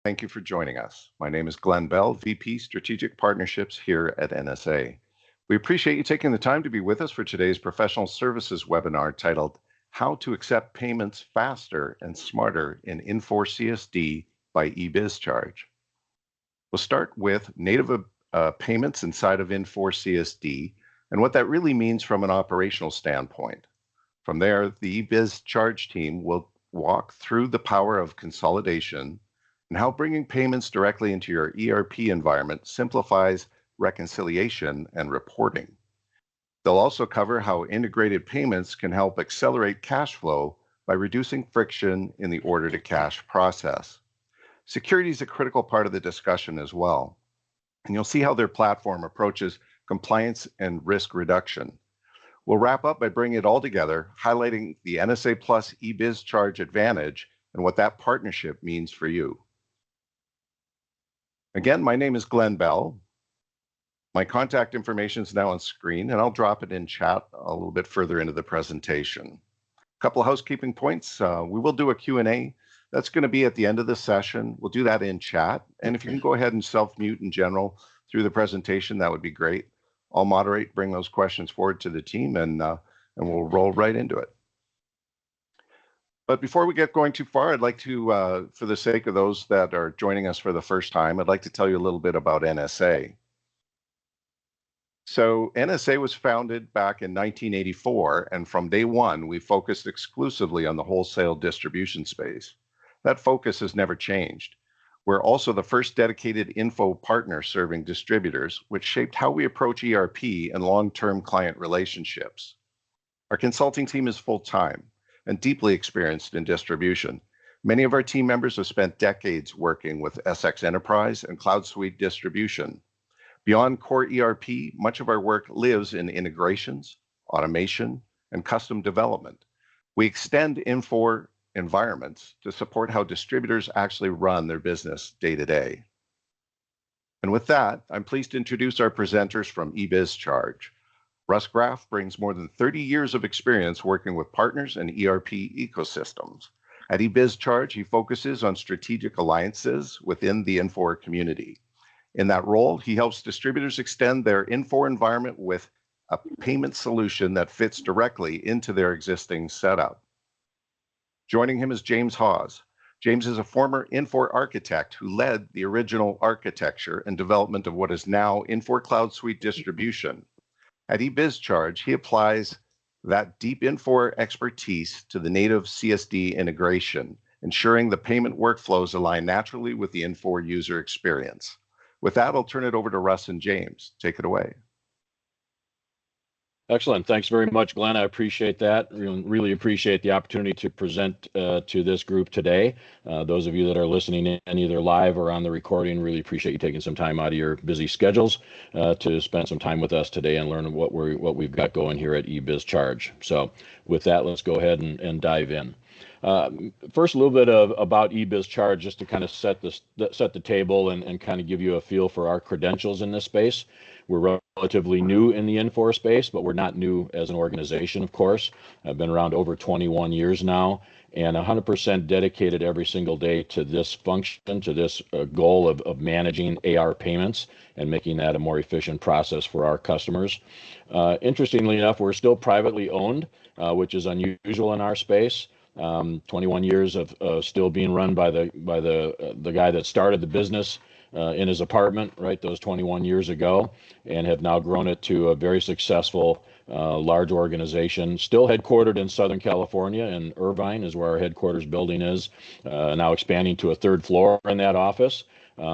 Thank you for joining us. My name is Glenn Bell, VP Strategic Partnerships here at NSA. We appreciate you taking the time to be with us for today's professional services webinar titled How to Accept Payments Faster and Smarter in Infor CSD by EBizCharge. We'll start with native payments inside of Infor CSD and what that really means from an operational standpoint. From there, the EBizCharge team will walk through the power of consolidation and how bringing payments directly into your ERP environment simplifies reconciliation and reporting. They'll also cover how integrated payments can help accelerate cash flow by reducing friction in the order-to-cash process. Security is a critical part of the discussion as well, and you'll see how their platform approaches compliance and risk reduction. We'll wrap up by bringing it all together, highlighting the NSA plus EBizCharge advantage and what that partnership means for you. Again, my name is Glenn Bell. My contact information is now on screen, and I'll drop it in chat a little bit further into the presentation. A couple of housekeeping points. We will do a Q&A. That's going to be at the end of the session. We'll do that in chat. And if you can go ahead and self-mute in general through the presentation, that would be great. I'll moderate, bring those questions forward to the team, and we'll roll right into it. But before we get going too far, I'd like to, for the sake of those that are joining us for the first time, I'd like to tell you a little bit about NSA. So NSA was founded back in 1984, and from day one, we focused exclusively on the wholesale distribution space. That focus has never changed. We're also the first dedicated info partner serving distributors, which shaped how we approach ERP and long-term client relationships. Our consulting team is full-time and deeply experienced in distribution. Many of our team members have spent decades working with SX Enterprise and CloudSuite Distribution. Beyond core ERP, much of our work lives in integrations, automation, and custom development. We extend Infor environments to support how distributors actually run their business day to day. And with that, I'm pleased to introduce our presenters from EBizCharge. Russ Graff brings more than 30 years of experience working with partners and ERP ecosystems. At EBizCharge, he focuses on strategic alliances within the Infor community. In that role, he helps distributors extend their Infor environment with a payment solution that fits directly into their existing setup. Joining him is James Hawes. James is a former Infor architect who led the original architecture and development of what is now Infor CloudSuite Distribution. At EBizCharge, he applies that deep Infor expertise to the native CSD integration, ensuring the payment workflows align naturally with the Infor user experience. With that, I'll turn it over to Russ and James. Take it away. Excellent. Thanks very much, Glenn. I appreciate that. Really appreciate the opportunity to present to this group today. Those of you that are listening in either live or on the recording, really appreciate you taking some time out of your busy schedules to spend some time with us today and learn what we've got going here at EBizCharge. So with that, let's go ahead and dive in. First, a little bit about EBizCharge, just to kind of set the table and kind of give you a feel for our credentials in this space. We're relatively new in the Infor space, but we're not new as an organization, of course. I've been around over 21 years now and 100% dedicated every single day to this function, to this goal of managing AR payments and making that a more efficient process for our customers. Interestingly enough, we're still privately owned, which is unusual in our space. 21 years of still being run by the guy that started the business in his apartment, right, those 21 years ago, and have now grown it to a very successful large organization, still headquartered in Southern California, and Irvine is where our headquarters building is, now expanding to a third floor in that office,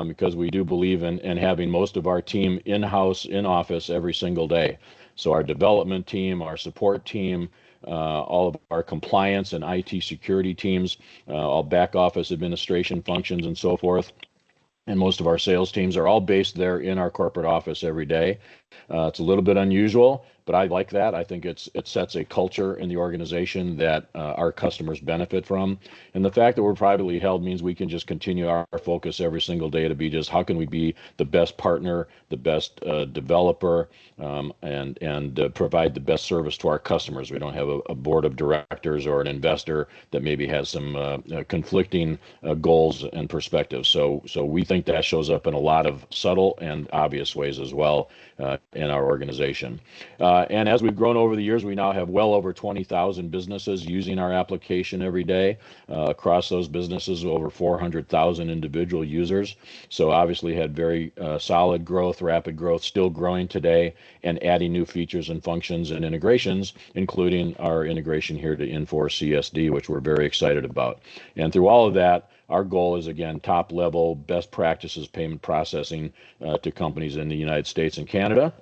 because we do believe in having most of our team in-house, in office every single day. So our development team, our support team, all of our compliance and IT security teams, all back office administration functions and so forth, and most of our sales teams are all based there in our corporate office every day. It's a little bit unusual, but I like that. I think it sets a culture in the organization that our customers benefit from. And the fact that we're privately held means we can just continue our focus every single day to be just how can we be the best partner, the best developer, and provide the best service to our customers. We don't have a board of directors or an investor that maybe has some conflicting goals and perspectives. So we think that shows up in a lot of subtle and obvious ways as well in our organization. And as we've grown over the years, we now have well over 20,000 businesses using our application every day. Across those businesses, over 400,000 individual users. So obviously had very solid growth, rapid growth, still growing today, and adding new features and functions and integrations, including our integration here to Infor CSD, which we're very excited about. And through all of that, our goal is, again, top level best practices payment processing to companies in the United States and Canada.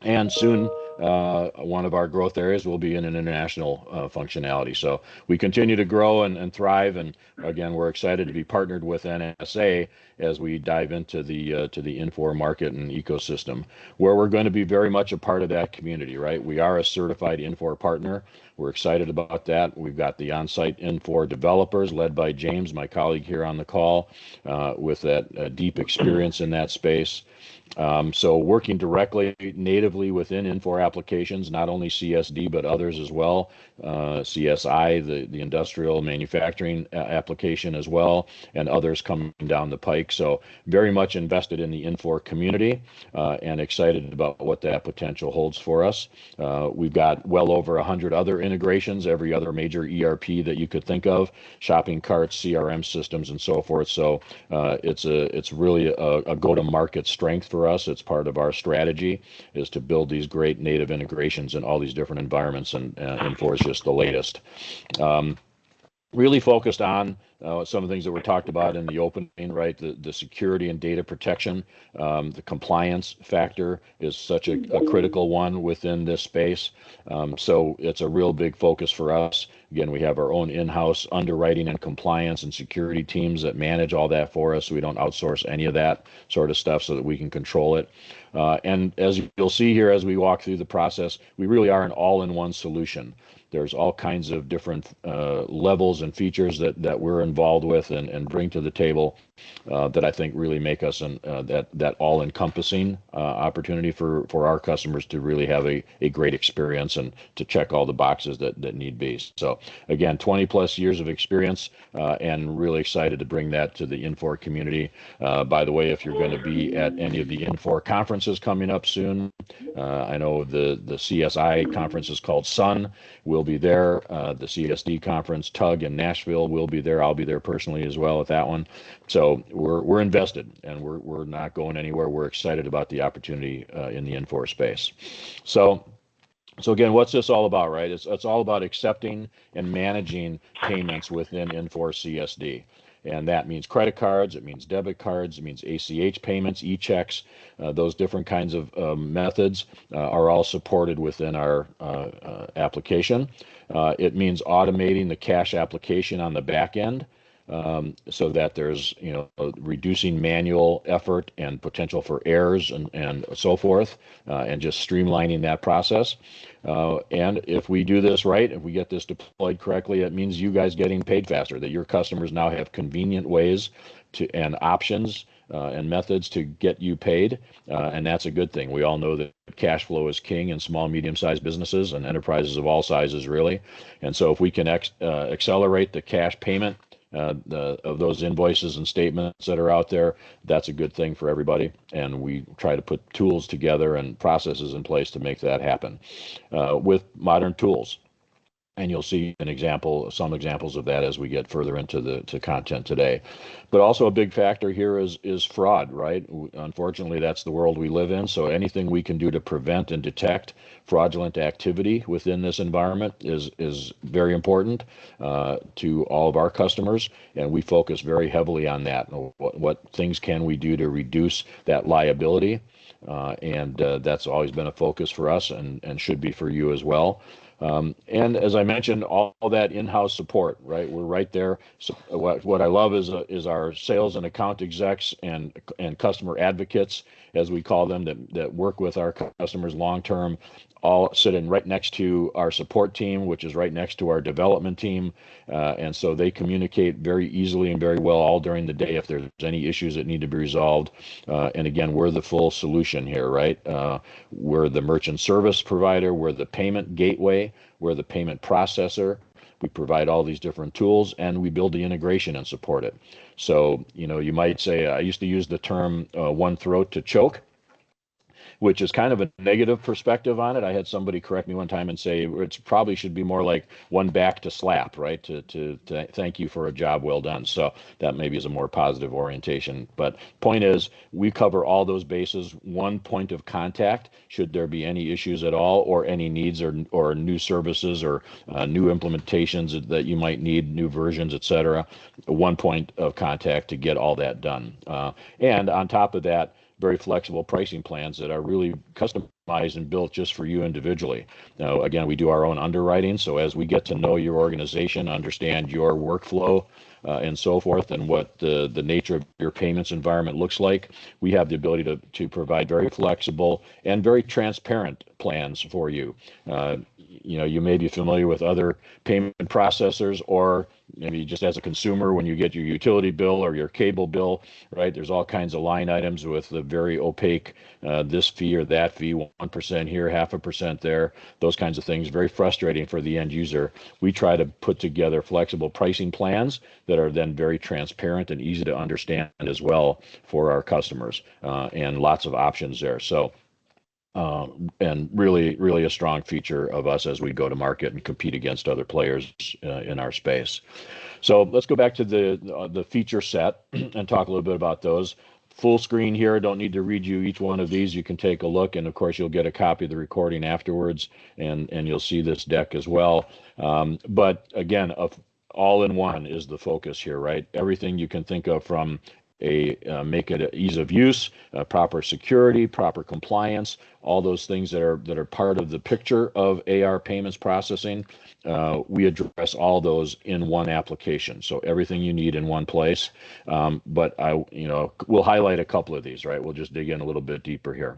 And soon, one of our growth areas will be in an international functionality. So we continue to grow and thrive. And again, we're excited to be partnered with NSA as we dive into the Infor market and ecosystem, where we're going to be very much a part of that community, right? We are a certified Infor partner. We're excited about that. We've got the on-site Infor developers led by James, my colleague here on the call, with that deep experience in that space. So working directly natively within Infor applications, not only CSD, but others as well, CSI, the industrial manufacturing application as well, and others coming down the pike. So very much invested in the Infor community and excited about what that potential holds for us. We've got well over 100 other integrations, every other major ERP that you could think of, shopping carts, CRM systems, and so forth. So it's really a go-to-market strength for us. It's part of our strategy is to build these great native integrations in all these different environments, and Infor is just the latest. Really focused on some of the things that were talked about in the opening, right? The security and data protection, the compliance factor is such a critical one within this space. So it's a real big focus for us. Again, we have our own in-house underwriting and compliance and security teams that manage all that for us. So we don't outsource any of that sort of stuff so that we can control it. And as you'll see here as we walk through the process, we really are an all-in-one solution. There's all kinds of different levels and features that we're involved with and bring to the table that I think really make us that all-encompassing opportunity for our customers to really have a great experience and to check all the boxes that need be. So again, 20 plus years of experience and really excited to bring that to the Infor community. By the way, if you're going to be at any of the Infor conferences coming up soon, I know the CSI conference is called Sun. We'll be there. The CSD conference, TUG in Nashville, will be there. I'll be there personally as well at that one. So we're invested and we're not going anywhere. We're excited about the opportunity in the Infor space. So again, what's this all about, right? It's all about accepting and managing payments within Infor CSD. And that means credit cards, it means debit cards, it means ACH payments, e-checks, those different kinds of methods are all supported within our application. It means automating the cash application on the back end. So that there's reducing manual effort and potential for errors and so forth, and just streamlining that process. And if we do this right, if we get this deployed correctly, it means you guys getting paid faster, that your customers now have convenient ways and options and methods to get you paid, and that's a good thing. We all know that cash flow is king in small, medium-sized businesses and enterprises of all sizes, really. And so if we can accelerate the cash payment of those invoices and statements that are out there, that's a good thing for everybody. And we try to put tools together and processes in place to make that happen with modern tools. And you'll see some examples of that as we get further into the content today. But also a big factor here is fraud, right? Unfortunately, that's the world we live in. So anything we can do to prevent and detect fraudulent activity within this environment is very important to all of our customers. And we focus very heavily on that. What things can we do to reduce that liability? And that's always been a focus for us and should be for you as well. And as I mentioned, all that in-house support, right? We're right there. So what I love is our sales and account execs and customer advocates, as we call them, that work with our customers long-term, all sitting right next to our support team, which is right next to our development team. And so they communicate very easily and very well all during the day if there's any issues that need to be resolved. And again, we're the full solution here, right? We're the merchant service provider, we're the payment gateway, we're the payment processor. We provide all these different tools, and we build the integration and support it. So, you might say, I used to use the term one throat to choke, which is kind of a negative perspective on it. I had somebody correct me one time and say it probably should be more like one back to slap, right? To thank you for a job well done. So that maybe is a more positive orientation. But point is, we cover all those bases, one point of contact, should there be any issues at all, or any needs or new services or new implementations that you might need, new versions, et cetera. One point of contact to get all that done. And on top of that, very flexible pricing plans that are really customized and built just for you individually. Now, again, we do our own underwriting, so as we get to know your organization, understand your workflow, and so forth, and what the nature of your payments environment looks like, we have the ability to provide very flexible and very transparent plans for you. You may be familiar with other payment processors, or maybe just as a consumer, when you get your utility bill or your cable bill, right? There's all kinds of line items with the very opaque, this fee or that fee, 1% here, 0.5% there, those kinds of things. Very frustrating for the end user. We try to put together flexible pricing plans that are then very transparent and easy to understand as well for our customers, and lots of options there. So. And really, really a strong feature of us as we go to market and compete against other players in our space. So let's go back to the feature set and talk a little bit about those. Full screen here. Don't need to read you each one of these. You can take a look, and of course you'll get a copy of the recording afterwards, and you'll see this deck as well. But again, all-in-one is the focus here, right? Everything you can think of from make it ease of use, proper security, proper compliance, all those things that are part of the picture of AR payments processing. We address all those in one application, so everything you need in one place. But we'll highlight a couple of these, right? We'll just dig in a little bit deeper here.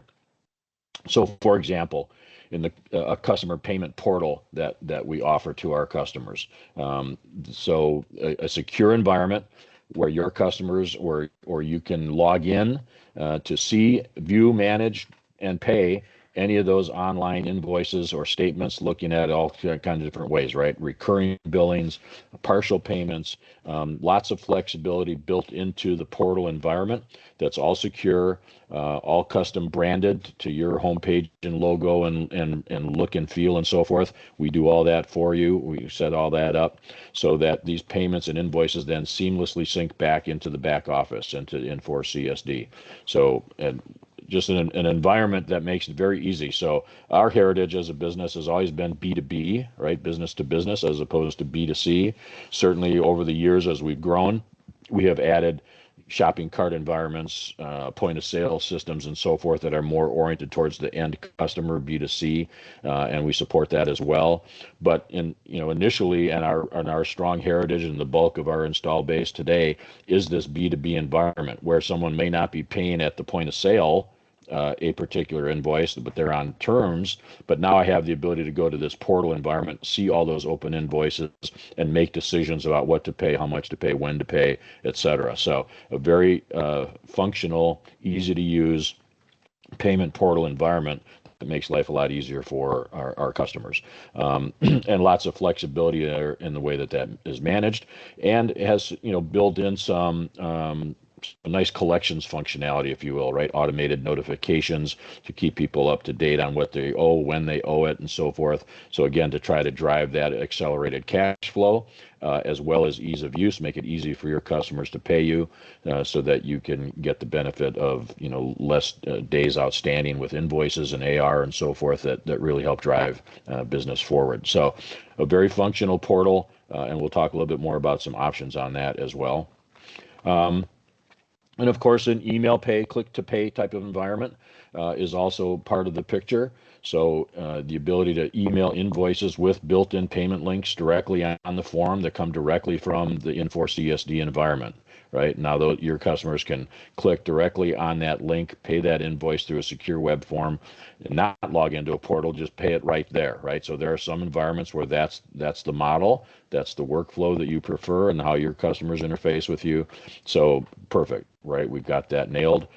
So, for example, in a customer payment portal that we offer to our customers. So a secure environment where your customers or you can log in to see, view, manage, and pay any of those online invoices or statements, looking at all kinds of different ways, right? Recurring billings, partial payments, lots of flexibility built into the portal environment that's all secure, all custom branded to your homepage and logo and look and feel and so forth. We do all that for you. We set all that up so that these payments and invoices then seamlessly sync back into the back office, into Infor CSD. So, just an environment that makes it very easy. So our heritage as a business has always been B2B, right? Business to business, as opposed to B2C. Certainly over the years as we've grown, we have added shopping cart environments, point of sale systems and so forth that are more oriented towards the end customer, B2C, and we support that as well. But initially, and our strong heritage and the bulk of our install base today is this B2B environment where someone may not be paying at the point of sale a particular invoice, but they're on terms. But now I have the ability to go to this portal environment, see all those open invoices, and make decisions about what to pay, how much to pay, when to pay, etc. So a very functional, easy to use payment portal environment that makes life a lot easier for our customers, and lots of flexibility there in the way that is managed, and it has built in some a nice collections functionality, if you will, right? Automated notifications to keep people up to date on what they owe, when they owe it, and so forth. So again, to try to drive that accelerated cash flow, as well as ease of use, make it easy for your customers to pay you, so that you can get the benefit of less days outstanding with invoices and AR and so forth that really help drive business forward. So a very functional portal, and we'll talk a little bit more about some options on that as well. And of course, an email pay, click to pay type of environment is also part of the picture. So the ability to email invoices with built-in payment links directly on the form that come directly from the Infor CSD environment, right? Now your customers can click directly on that link, pay that invoice through a secure web form, and not log into a portal, just pay it right there, right? So there are some environments where that's the model, that's the workflow that you prefer and how your customers interface with you. So perfect, right? We've got that nailed.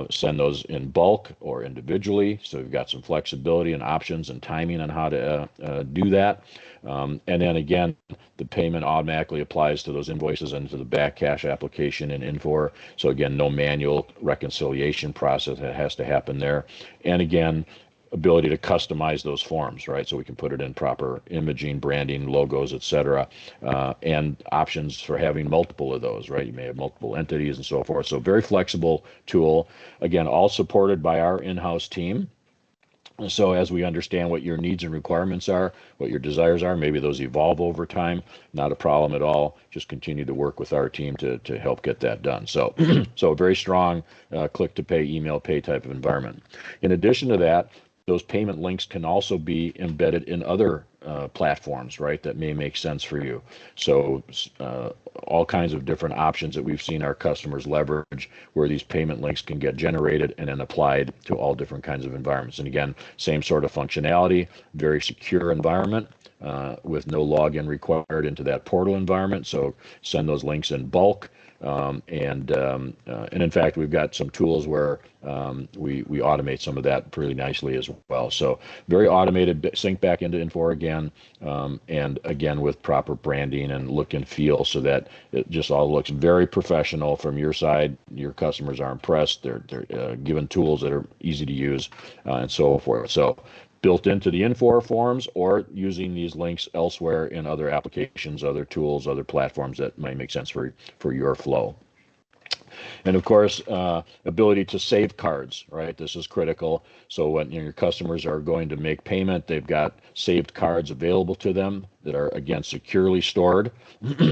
Send those in bulk or individually. So we've got some flexibility and options and timing on how to do that. And then again, the payment automatically applies to those invoices into the back cash application in Infor. So again, no manual reconciliation process that has to happen there. And again, ability to customize those forms, right? So we can put it in proper imaging, branding, logos, etc., and options for having multiple of those, right? You may have multiple entities and so forth. So very flexible tool. Again, all supported by our in-house team. So as we understand what your needs and requirements are, what your desires are, maybe those evolve over time, not a problem at all. Just continue to work with our team to help get that done. So, so a very strong click to pay, email pay type of environment. In addition to that, those payment links can also be embedded in other platforms, right, that may make sense for you. So all kinds of different options that we've seen our customers leverage where these payment links can get generated and then applied to all different kinds of environments. And again, same sort of functionality, very secure environment with no login required into that portal environment. So send those links in bulk. And in fact, we've got some tools where we automate some of that pretty nicely as well. So very automated, sync back into Infor again, and again with proper branding and look and feel so that it just all looks very professional from your side. Your customers are impressed. They're given tools that are easy to use and so forth. So built into the Infor forms or using these links elsewhere in other applications, other tools, other platforms that might make sense for your flow. And of course, ability to save cards, right? This is critical. So when your customers are going to make payment, they've got saved cards available to them that are, again, securely stored.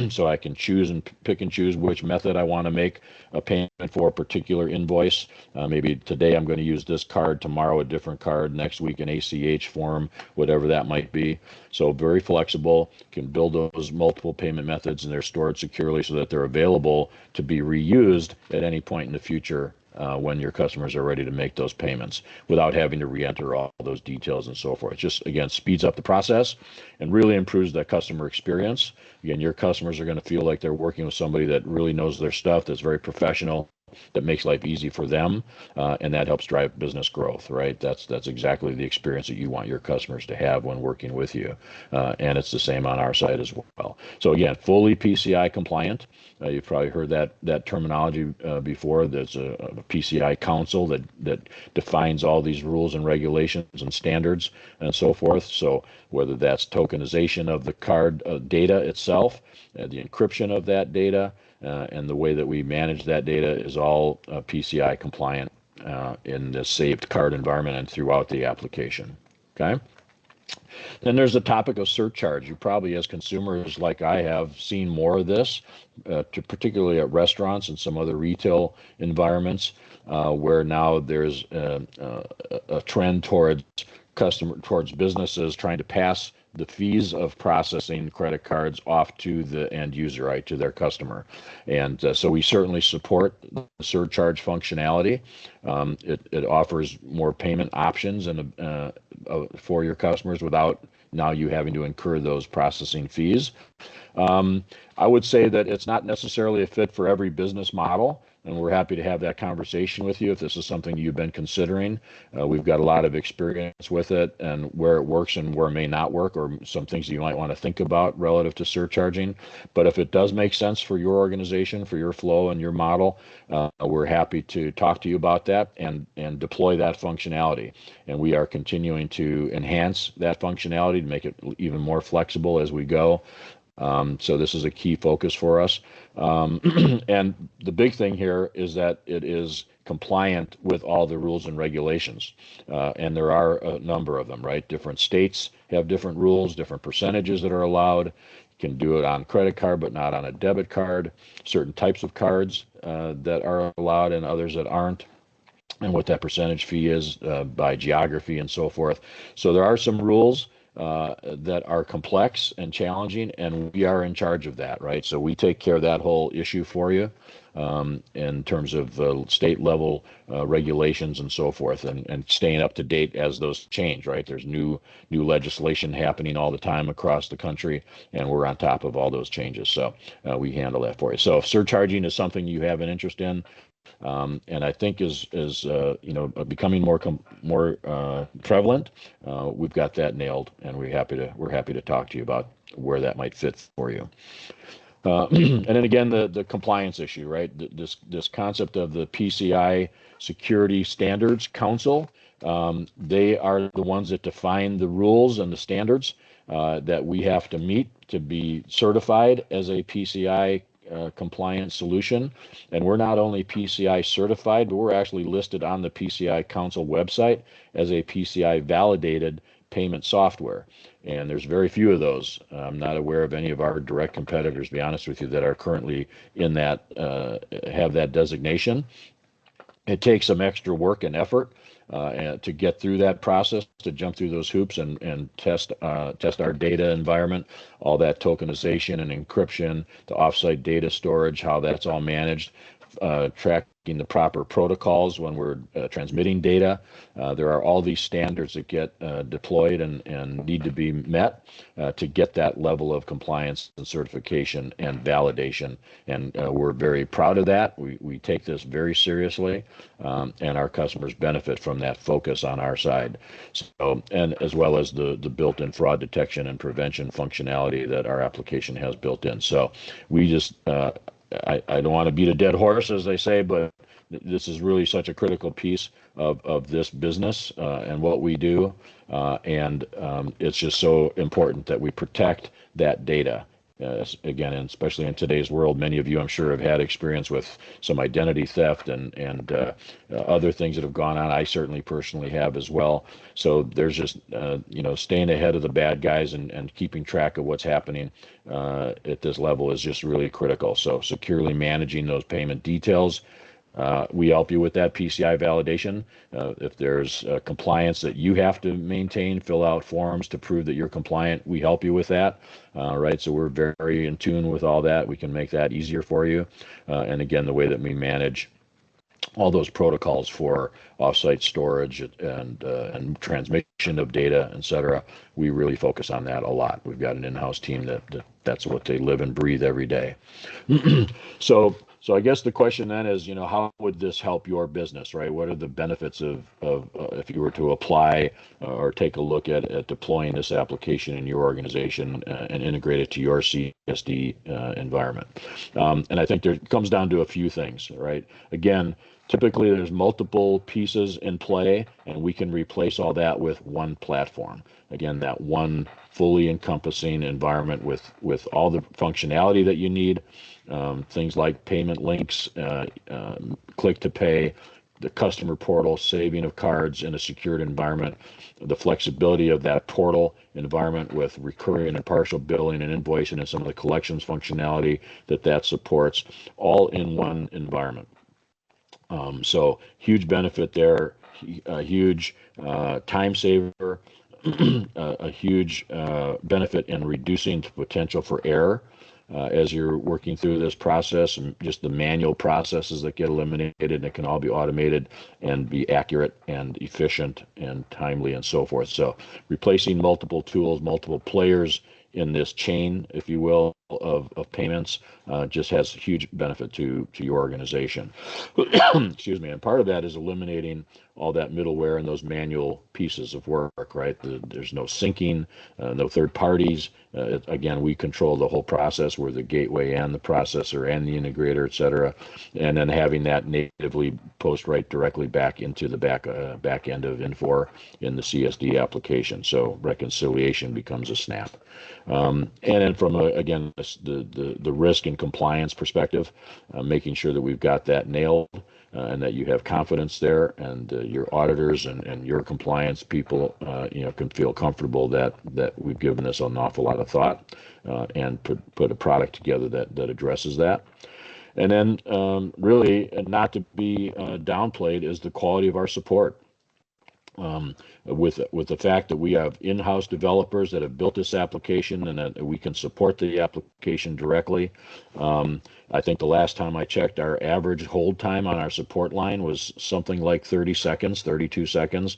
So I can choose and pick and choose which method I want to make a payment for a particular invoice. Maybe today I'm going to use this card, tomorrow a different card, next week an ACH form, whatever that might be. So very flexible, can build those multiple payment methods and they're stored securely so that they're available to be reused at any point in the future when your customers are ready to make those payments without having to re-enter all those details and so forth. Just, again, speeds up the process and really improves that customer experience. Again, your customers are going to feel like they're working with somebody that really knows their stuff, that's very professional, that makes life easy for them, and that helps drive business growth, right? That's exactly the experience that you want your customers to have when working with you, and it's the same on our side as well. So again, fully PCI compliant. You've probably heard that terminology before. There's a PCI council that defines all these rules and regulations and standards and so forth. So whether that's tokenization of the card data itself, the encryption of that data, and the way that we manage that data is all PCI compliant in the saved card environment and throughout the application. Okay. Then there's the topic of surcharge. You probably, as consumers like I have, seen more of this, particularly at restaurants and some other retail environments, where now there's a trend towards businesses trying to pass the fees of processing credit cards off to the end user, right, to their customer. And so we certainly support the surcharge functionality. It offers more payment options and for your customers without now you having to incur those processing fees. I would say that it's not necessarily a fit for every business model, and we're happy to have that conversation with you if this is something you've been considering. We've got a lot of experience with it and where it works and where it may not work, or some things you might want to think about relative to surcharging. But if it does make sense for your organization, for your flow and your model, we're happy to talk to you about that and deploy that functionality. And we are continuing to enhance that functionality to make it even more flexible as we go. So this is a key focus for us. And the big thing here is that it is compliant with all the rules and regulations. And there are a number of them, right? Different states have different rules, different percentages that are allowed. can do it on credit card, but not on a debit card, certain types of cards that are allowed and others that aren't, and what that percentage fee is by geography and so forth. So there are some rules that are complex and challenging, and we are in charge of that, right? So we take care of that whole issue for you in terms of state level regulations and so forth, and staying up to date as those change, right? There's new legislation happening all the time across the country, and we're on top of all those changes. So we handle that for you. So if surcharging is something you have an interest in, and I think is becoming more prevalent, we've got that nailed, and we're happy to talk to you about where that might fit for you. And then again, the compliance issue, right? This concept of the PCI Security Standards Council, they are the ones that define the rules and the standards that we have to meet to be certified as a PCI compliant solution. And we're not only PCI certified, but we're actually listed on the PCI Council website as a PCI validated payment software. And there's very few of those. I'm not aware of any of our direct competitors, to be honest with you, that are currently in that, have that designation. It takes some extra work and effort to get through that process, to jump through those hoops and test our data environment, all that tokenization and encryption, the offsite data storage, how that's all managed, tracking the proper protocols when we're transmitting data. There are all these standards that get deployed and need to be met to get that level of compliance and certification and validation. And we're very proud of that. We take this very seriously, and our customers benefit from that focus on our side. So, and as well as the built-in fraud detection and prevention functionality that our application has built in. So we just I don't want to beat a dead horse, as they say, but this is really such a critical piece of this business and what we do. And it's just so important that we protect that data. Again, and especially in today's world, many of you, I'm sure, have had experience with some identity theft and other things that have gone on. I certainly personally have as well. So there's just, staying ahead of the bad guys and keeping track of what's happening at this level is just really critical. So securely managing those payment details. We help you with that PCI validation. If there's compliance that you have to maintain, fill out forms to prove that you're compliant, we help you with that. Right, so we're very in tune with all that. We can make that easier for you. And again, the way that we manage all those protocols for offsite storage and transmission of data, et cetera, we really focus on that a lot. We've got an in-house team that's what they live and breathe every day. So I guess the question then is, how would this help your business, right? What are the benefits of if you were to apply or take a look at deploying this application in your organization and integrate it to your CSD environment? And I think it comes down to a few things, right? Again, typically there's multiple pieces in play, and we can replace all that with one platform. Again, that one fully encompassing environment with all the functionality that you need. Things like payment links, click to pay, the customer portal, saving of cards in a secured environment, the flexibility of that portal environment with recurring and partial billing and invoicing and some of the collections functionality that supports, all in one environment. So huge benefit there, a huge time saver, a huge benefit in reducing the potential for error. As you're working through this process, and just the manual processes that get eliminated, and it can all be automated and be accurate and efficient and timely and so forth. So replacing multiple tools, multiple players in this chain, if you will, of payments just has huge benefit to your organization. Excuse me. And part of that is eliminating all that middleware and those manual pieces of work, right? There's no syncing, no third parties. Again, we control the whole process. We're the gateway and the processor and the integrator, et cetera. And then having that natively post right directly back into the back end of Infor in the CSD application. So reconciliation becomes a snap. And then from, the risk and compliance perspective, making sure that we've got that nailed. and that you have confidence there, and your auditors and your compliance people, can feel comfortable that we've given this an awful lot of thought and put a product together that addresses that. And then really, not to be downplayed, is the quality of our support. With the fact that we have in-house developers that have built this application and that we can support the application directly. I think the last time I checked, our average hold time on our support line was something like 30 seconds, 32 seconds.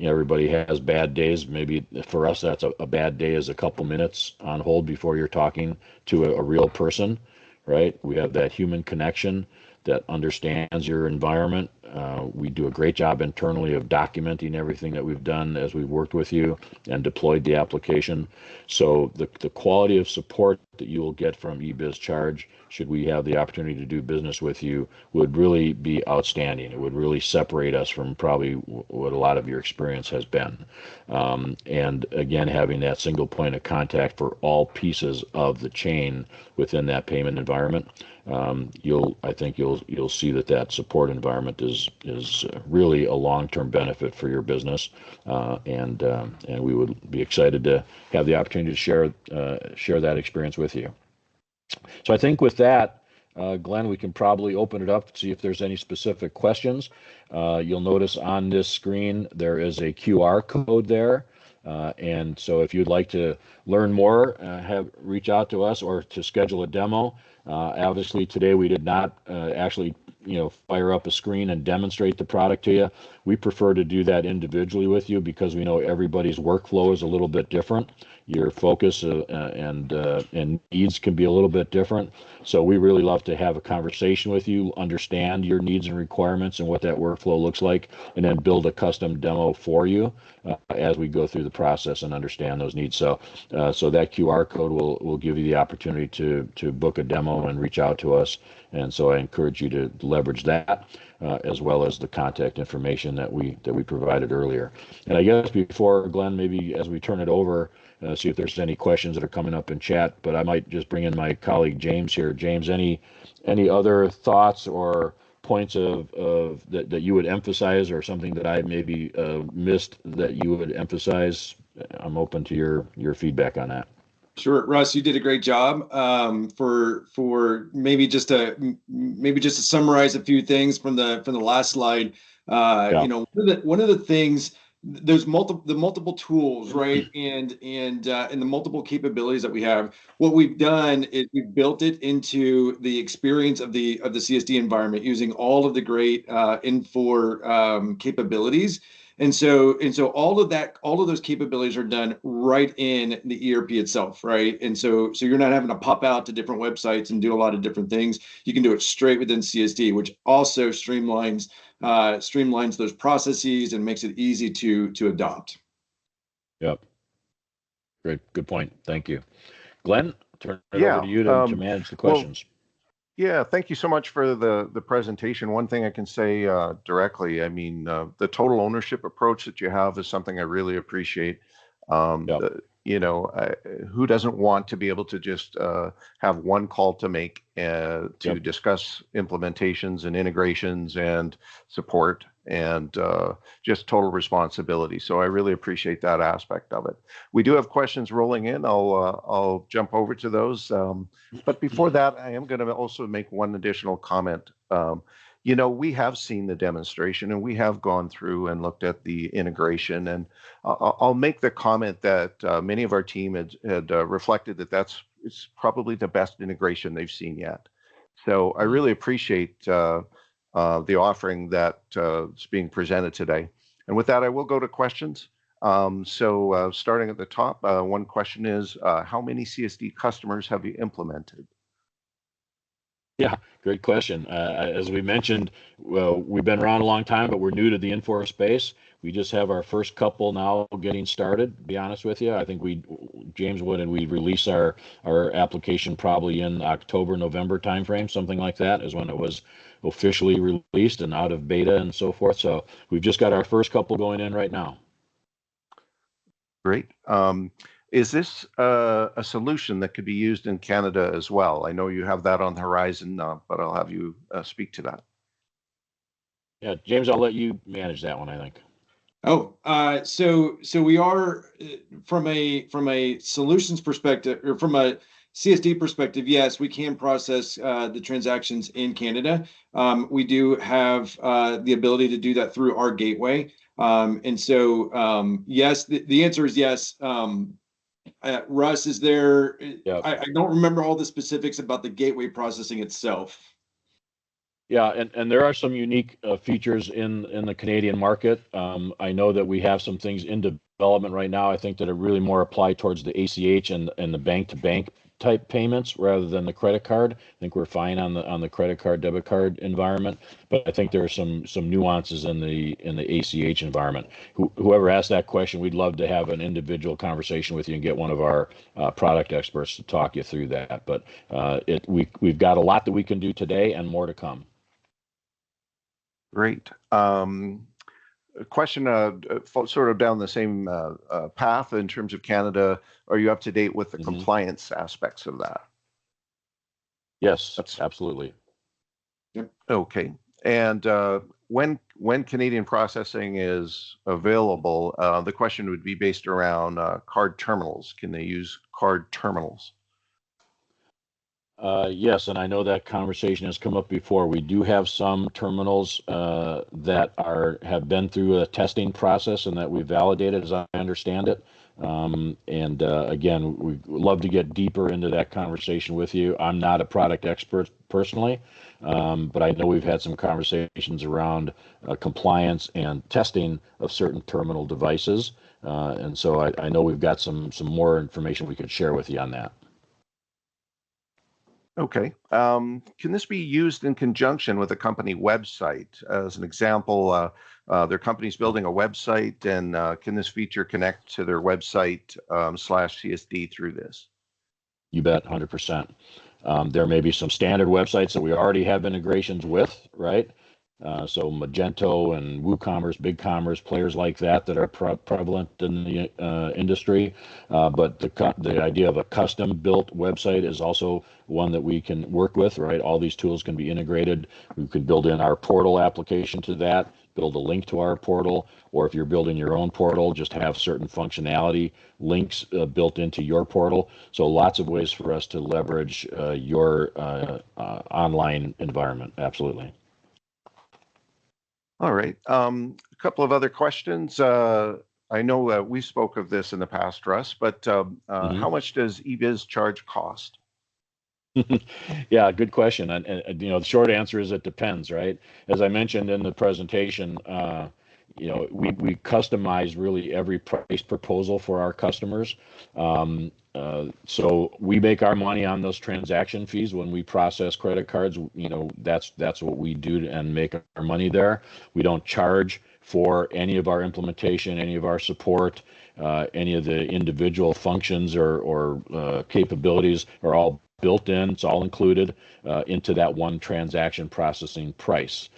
Everybody has bad days. Maybe for us, that's a bad day is a couple minutes on hold before you're talking to a real person, right? We have that human connection that understands your environment. We do a great job internally of documenting everything that we've done as we've worked with you and deployed the application. So the quality of support that you will get from EBizCharge, should we have the opportunity to do business with you, would really be outstanding. It would really separate us from probably what a lot of your experience has been. And again, having that single point of contact for all pieces of the chain within that payment environment, I think you'll see that support environment is really a long-term benefit for your business, and we would be excited to have the opportunity to share that experience with you. So I think with that, Glenn, we can probably open it up to see if there's any specific questions. You'll notice on this screen there is a QR code there. And so if you'd like to learn more, reach out to us or to schedule a demo. Obviously today we did not actually fire up a screen and demonstrate the product to you. We prefer to do that individually with you because we know everybody's workflow is a little bit different. Your focus and needs can be a little bit different. So we really love to have a conversation with you, understand your needs and requirements and what that workflow looks like, and then build a custom demo for you as we go through the process and understand those needs. So that QR code will give you the opportunity to book a demo and reach out to us. And so I encourage you to leverage that as well as the contact information that we provided earlier. And I guess before, Glenn, maybe as we turn it over, see if there's any questions that are coming up in chat, but I might just bring in my colleague James here. James, any other thoughts or points of that you would emphasize, or something that I maybe missed that you would emphasize? I'm open to your feedback on that. Sure, Russ, you did a great job. For maybe just to summarize a few things from the last slide. One of the things, there's multiple tools, right, and the multiple capabilities that we have. What we've done is we've built it into the experience of the CSD environment using all of the great Infor capabilities. And so all of those capabilities are done right in the ERP itself, right? And so you're not having to pop out to different websites and do a lot of different things. You can do it straight within CSD, which also streamlines those processes and makes it easy to adopt. Yep. Great. Good point. Thank you. Glenn, turn it over to you to manage the questions. Yeah, thank you so much for the presentation. One thing I can say directly, I mean, the total ownership approach that you have is something I really appreciate. Who doesn't want to be able to just have one call to make to discuss implementations and integrations and support and just total responsibility. So I really appreciate that aspect of it. We do have questions rolling in. I'll jump over to those. But before that, I am going to also make one additional comment. We have seen the demonstration and we have gone through and looked at the integration. And I'll make the comment that many of our team had reflected that it's probably the best integration they've seen yet. So I really appreciate the offering that is being presented today. And with that, I will go to questions. Starting at the top, one question is, how many CSD customers have you implemented? Yeah, great question. As we mentioned, we've been around a long time, but we're new to the Infor space. We just have our first couple now getting started, to be honest with you. I think James would, and we release our application probably in October, November timeframe, something like that is when it was officially released and out of beta and so forth. So we've just got our first couple going in right now. Great. Is this a solution that could be used in Canada as well? I know you have that on the horizon, but I'll have you speak to that. Yeah, James, I'll let you manage that one, I think. Oh, so we are from a solutions perspective, or from a CSD perspective, yes, we can process the transactions in Canada. We do have the ability to do that through our gateway. And so, yes, the answer is yes. Russ, is there, Yeah. I don't remember all the specifics about the gateway processing itself. Yeah, and there are some unique features in the Canadian market. I know that we have some things in development right now, I think, that are really more applied towards the ACH and the bank-to-bank type payments rather than the credit card. I think we're fine on the credit card, debit card environment, but I think there are some nuances in the ACH environment. Whoever asked that question, we'd love to have an individual conversation with you and get one of our product experts to talk you through that. But we've got a lot that we can do today and more to come. Great. A question sort of down the same path in terms of Canada. Are you up to date with the compliance aspects of that? Yes, absolutely. Yep. Okay. And when Canadian processing is available, the question would be based around card terminals. Can they use card terminals? Yes, and I know that conversation has come up before. We do have some terminals that have been through a testing process and that we validated, as I understand it. Again, we'd love to get deeper into that conversation with you. I'm not a product expert personally, but I know we've had some conversations around compliance and testing of certain terminal devices. And so I know we've got some more information we could share with you on that. Okay. Can this be used in conjunction with a company website? As an example, their company's building a website, and can this feature connect to their website /CSD through this? You bet, 100%. There may be some standard websites that we already have integrations with, right? So Magento and WooCommerce, BigCommerce, players like that are prevalent in the industry. But the idea of a custom-built website is also one that we can work with, right? All these tools can be integrated. We could build in our portal application to that, build a link to our portal, or if you're building your own portal, just have certain functionality links built into your portal. So lots of ways for us to leverage your online environment. Absolutely. All right. A couple of other questions. I know we spoke of this in the past, Russ, but how much does EBizCharge cost? Yeah, good question. And the short answer is it depends, right? As I mentioned in the presentation, we customize really every price proposal for our customers. So we make our money on those transaction fees when we process credit cards. That's what we do and make our money there. We don't charge for any of our implementation, any of our support, any of the individual functions or capabilities are all built in. It's all included into that one transaction processing price.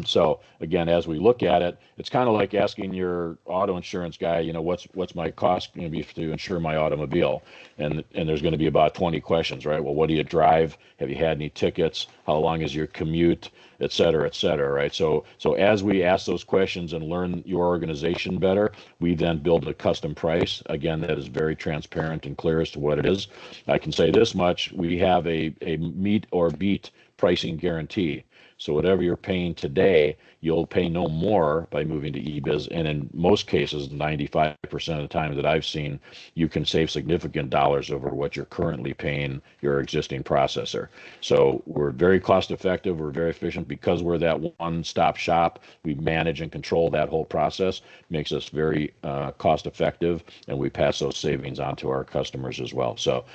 So again, as we look at it, it's kind of like asking your auto insurance guy, what's my cost going to be to insure my automobile? And there's going to be about 20 questions, right? Well, what do you drive? Have you had any tickets? How long is your commute? Et cetera, right? So as we ask those questions and learn your organization better, we then build a custom price, again, that is very transparent and clear as to what it is. I can say this much, we have a meet or beat pricing guarantee. So whatever you're paying today, you'll pay no more by moving to eBiz. And in most cases, 95% of the time that I've seen, you can save significant dollars over what you're currently paying your existing processor. So we're very cost effective. We're very efficient because we're that one-stop shop. We manage and control that whole process, makes us very cost effective, and we pass those savings on to our customers as well. So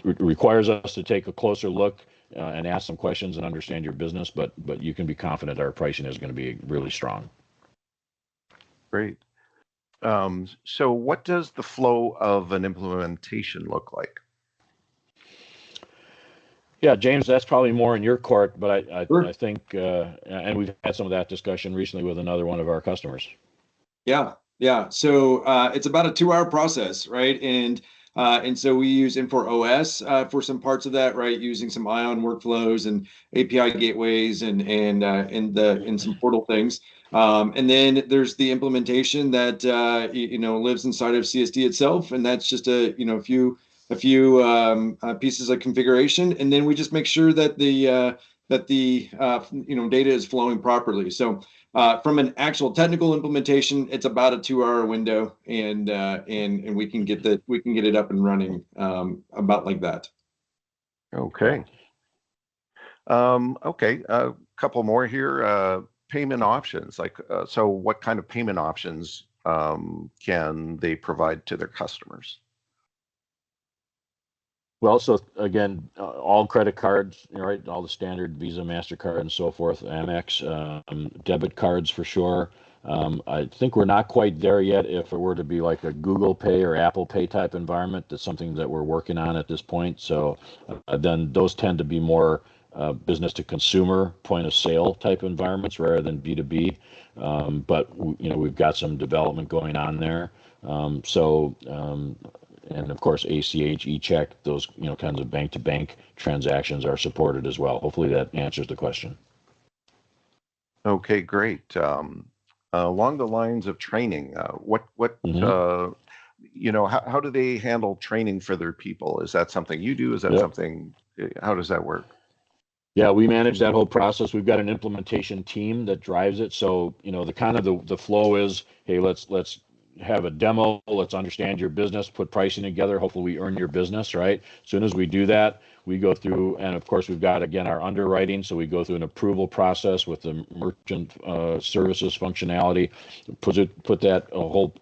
it requires us to take a closer look and ask some questions and understand your business, but you can be confident our pricing is going to be really strong. Great. So what does the flow of an implementation look like? Yeah, James, that's probably more in your court, but Sure. I think, and we've had some of that discussion recently with another one of our customers. Yeah. So it's about a 2-hour process, right? And And so we use Infor OS for some parts of that, right? Using some Ion workflows and API gateways and some portal things. And then there's the implementation that lives inside of CSD itself, and that's just a few pieces of configuration, and then we just make sure that the data is flowing properly. So from an actual technical implementation, it's about a 2-hour window, and we can get it up and running about like that. Okay. Okay. A couple more here. Payment options. So what kind of payment options can they provide to their customers? Well, so again, all credit cards, right? All the standard Visa, MasterCard, and so forth, Amex, debit cards for sure. I think we're not quite there yet. If it were to be like a Google Pay or Apple Pay type environment, that's something that we're working on at this point. So then those tend to be more business to consumer, point of sale type environments rather than B2B. But we've got some development going on there. And of course, ACH, eCheck, those kinds of bank-to-bank transactions are supported as well. Hopefully that answers the question. Okay, great. Along the lines of training, what Mm-hmm. How do they handle training for their people? Is that something you do? Is that Yep. something? How does that work? Yeah, we manage that whole process. We've got an implementation team that drives it. So, the flow is, hey, let's have a demo. Let's understand your business, put pricing together. Hopefully we earn your business, right? As soon as we do that, we go through, and of course we've got, again, our underwriting. So we go through an approval process with the merchant services functionality, put that whole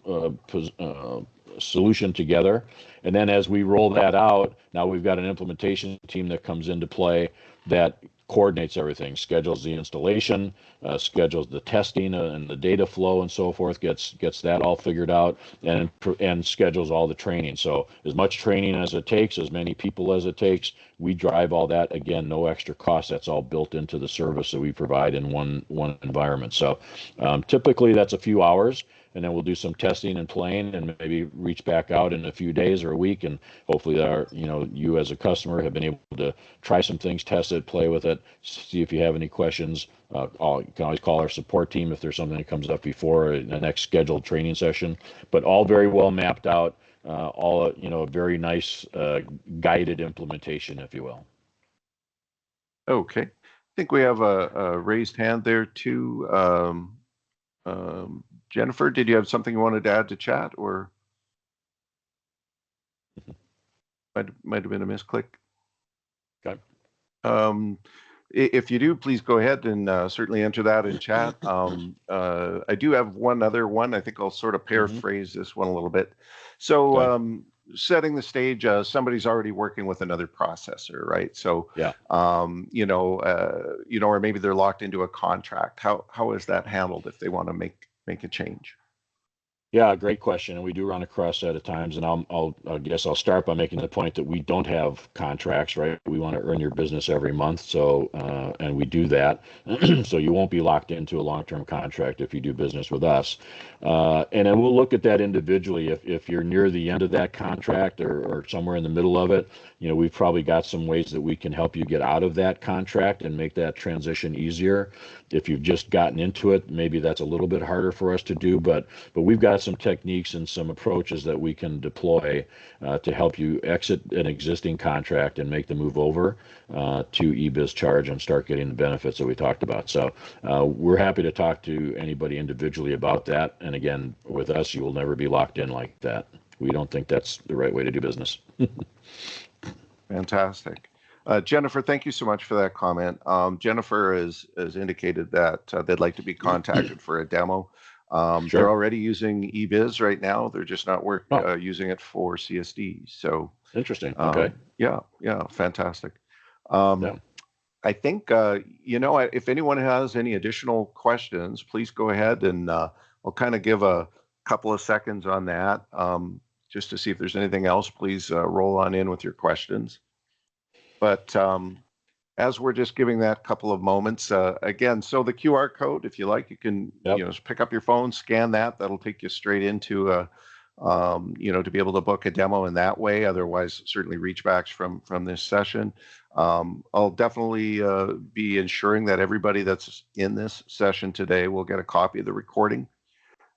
solution together. And then as we roll that out, now we've got an implementation team that comes into play that coordinates everything, schedules the installation, schedules the testing and the data flow and so forth, gets that all figured out, and schedules all the training. So as much training as it takes, as many people as it takes, we drive all that. Again, no extra cost. That's all built into the service that we provide in one environment. So typically that's a few hours, and then we'll do some testing and playing, and maybe reach back out in a few days or a week, and hopefully you as a customer have been able to try some things, test it, play with it, see if you have any questions. You can always call our support team if there's something that comes up before the next scheduled training session. But all very well mapped out, a very nice guided implementation, if you will. Okay. I think we have a raised hand there too. Jennifer, did you have something you wanted to add to chat, or might have been a misclick? Okay. If you do, please go ahead and certainly enter that in chat. I do have one other one. I think I'll sort of paraphrase this one a little bit. So Okay. Setting the stage, somebody's already working with another processor, right? So, Yeah. or maybe they're locked into a contract. How is that handled if they want to make a change? Yeah, great question, and we do run across that at times. And I guess I'll start by making the point that we don't have contracts, right? We want to earn your business every month, so and we do that. So you won't be locked into a long-term contract if you do business with us. And then we'll look at that individually. If you're near the end of that contract or somewhere in the middle of it, we've probably got some ways that we can help you get out of that contract and make that transition easier. If you've just gotten into it, maybe that's a little bit harder for us to do, but we've got some techniques and some approaches that we can deploy to help you exit an existing contract and make the move over to EBizCharge and start getting the benefits that we talked about. So we're happy to talk to anybody individually about that. And again, with us, you will never be locked in like that. We don't think that's the right way to do business. Fantastic. Jennifer, thank you so much for that comment. Jennifer has indicated that they'd like to be contacted for a demo. Sure. They're already using eBiz right now. They're just not using it for CSD. So interesting. Okay. Yeah, fantastic. Yeah. I think if anyone has any additional questions, please go ahead, and I'll kind of give a couple of seconds on that just to see if there's anything else. Please roll on in with your questions. But as we're just giving that couple of moments, again, so the QR code, if you like, you can pick up your phone, scan that. That'll take you straight into to be able to book a demo in that way. Otherwise, certainly reachbacks from this session. I'll definitely be ensuring that everybody that's in this session today will get a copy of the recording.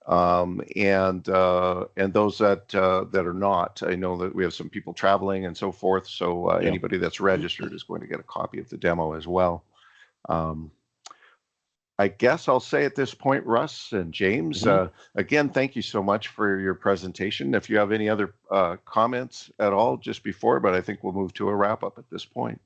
And those that are not, I know that we have some people traveling and so forth. So anybody that's registered is going to get a copy of the demo as well. I guess I'll say at this point, Russ and James, again, thank you so much for your presentation. If you have any other comments at all just before, but I think we'll move to a wrap up at this point.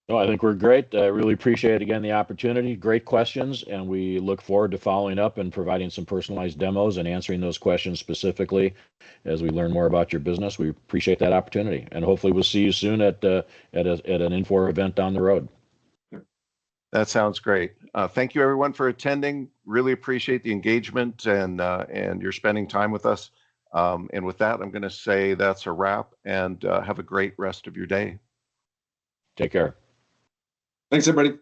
No, I think we're great. I really appreciate, again, the opportunity. Great questions, and we look forward to following up and providing some personalized demos and answering those questions specifically as we learn more about your business. We appreciate that opportunity, and hopefully we'll see you soon at an Infor event down the road. That sounds great. Thank you, everyone, for attending. Really appreciate the engagement and your spending time with us. And with that, I'm going to say that's a wrap, and have a great rest of your day. Take care. Thanks, everybody.